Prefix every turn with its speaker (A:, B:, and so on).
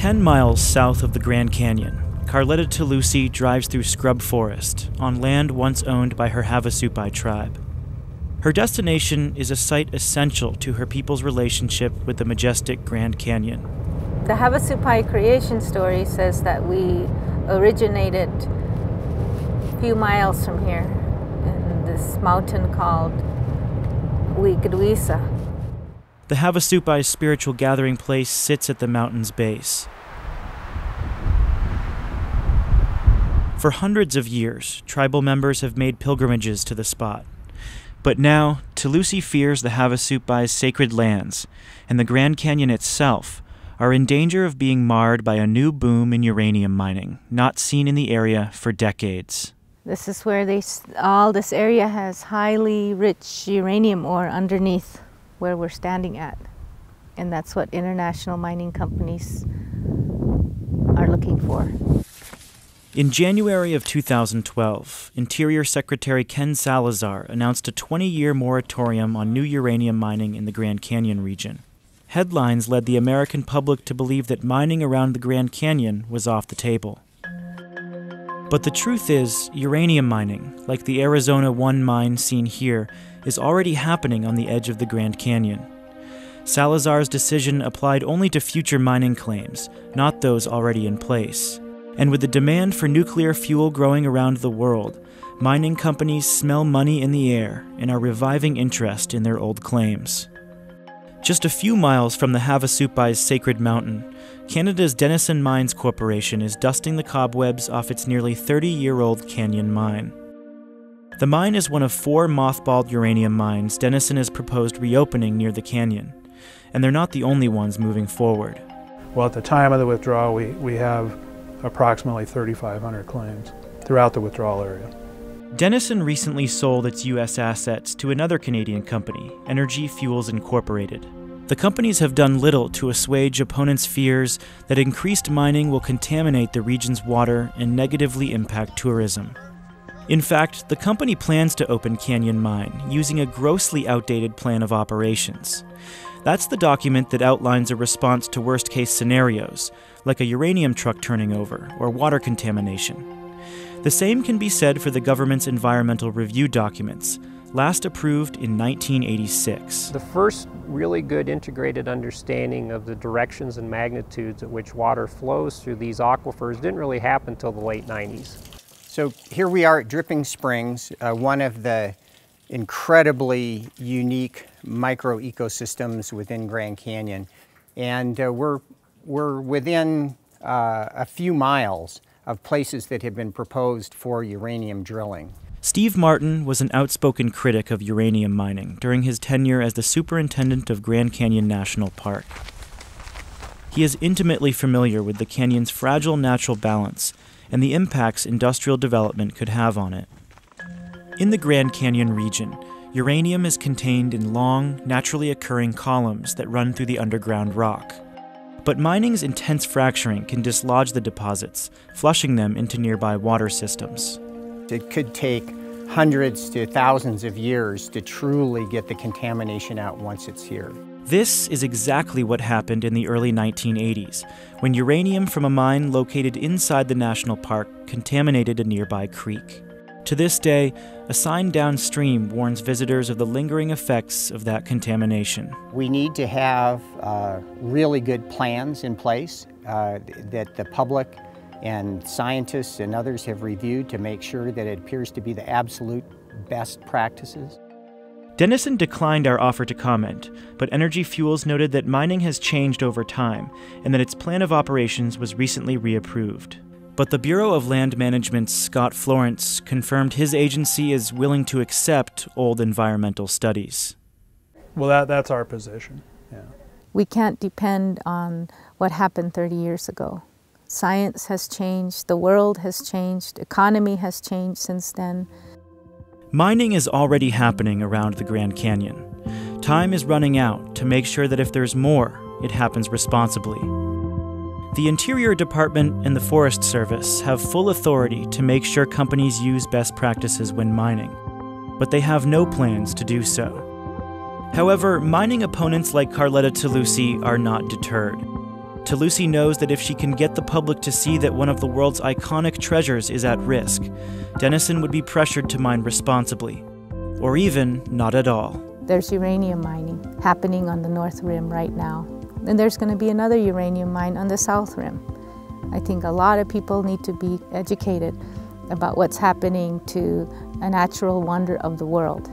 A: 10 miles south of the Grand Canyon, Carletta Toulouse drives through scrub forest on land once owned by her Havasupai tribe. Her destination is a site essential to her people's relationship with the majestic Grand Canyon.
B: The Havasupai creation story says that we originated a few miles from here in this mountain called Wigadwisa.
A: The Havasupai's spiritual gathering place sits at the mountain's base. For hundreds of years, tribal members have made pilgrimages to the spot. But now, Toulouse fears the Havasupai's sacred lands and the Grand Canyon itself are in danger of being marred by a new boom in uranium mining, not seen in the area for decades.
B: This is where all this area has highly rich uranium ore underneath where we're standing at. And that's what international mining companies are looking for.
A: In January of 2012, Interior Secretary Ken Salazar announced a 20-year moratorium on new uranium mining in the Grand Canyon region. Headlines led the American public to believe that mining around the Grand Canyon was off the table. But the truth is, uranium mining, like the Arizona 1 mine seen here, is already happening on the edge of the Grand Canyon. Salazar's decision applied only to future mining claims, not those already in place. And with the demand for nuclear fuel growing around the world, mining companies smell money in the air and are reviving interest in their old claims. Just a few miles from the Havasupai's sacred mountain, Canada's Denison Mines Corporation is dusting the cobwebs off its nearly 30-year-old canyon mine. The mine is one of 4 mothballed uranium mines Denison has proposed reopening near the canyon, and they're not the only ones moving forward.
C: Well, at the time of the withdrawal, we have approximately 3,500 claims throughout the withdrawal area.
A: Denison recently sold its U.S. assets to another Canadian company, Energy Fuels Incorporated. The companies have done little to assuage opponents' fears that increased mining will contaminate the region's water and negatively impact tourism. In fact, the company plans to open Canyon Mine using a grossly outdated plan of operations. That's the document that outlines a response to worst-case scenarios, like a uranium truck turning over or water contamination. The same can be said for the government's environmental review documents, last approved in 1986.
D: The first really good integrated understanding of the directions and magnitudes at which water flows through these aquifers didn't really happen until the late 90s.
E: So here we are at Dripping Springs, one of the incredibly unique micro-ecosystems within Grand Canyon. And we're within a few miles of places that have been proposed for uranium drilling.
A: Steve Martin was an outspoken critic of uranium mining during his tenure as the superintendent of Grand Canyon National Park. He is intimately familiar with the canyon's fragile natural balance and the impacts industrial development could have on it. In the Grand Canyon region, uranium is contained in long, naturally occurring columns that run through the underground rock. But mining's intense fracturing can dislodge the deposits, flushing them into nearby water systems.
E: It could take hundreds to thousands of years to truly get the contamination out once it's here.
A: This is exactly what happened in the early 1980s, when uranium from a mine located inside the national park contaminated a nearby creek. To this day, a sign downstream warns visitors of the lingering effects of that contamination.
E: We need to have really good plans in place that the public and scientists and others have reviewed to make sure that it appears to be the absolute best practices.
A: Denison declined our offer to comment, but Energy Fuels noted that mining has changed over time and that its plan of operations was recently reapproved. But the Bureau of Land Management's Scott Florence confirmed his agency is willing to accept old environmental studies.
C: Well, that's our position, yeah.
B: We can't depend on what happened 30 years ago. Science has changed, the world has changed, economy has changed since then.
A: Mining is already happening around the Grand Canyon. Time is running out to make sure that if there's more, it happens responsibly. The Interior Department and the Forest Service have full authority to make sure companies use best practices when mining, but they have no plans to do so. However, mining opponents like Carletta Toulouse are not deterred. Lucy knows that if she can get the public to see that one of the world's iconic treasures is at risk, Denison would be pressured to mine responsibly, or even not at all.
B: There's uranium mining happening on the North Rim right now, and there's going to be another uranium mine on the South Rim. I think a lot of people need to be educated about what's happening to a natural wonder of the world.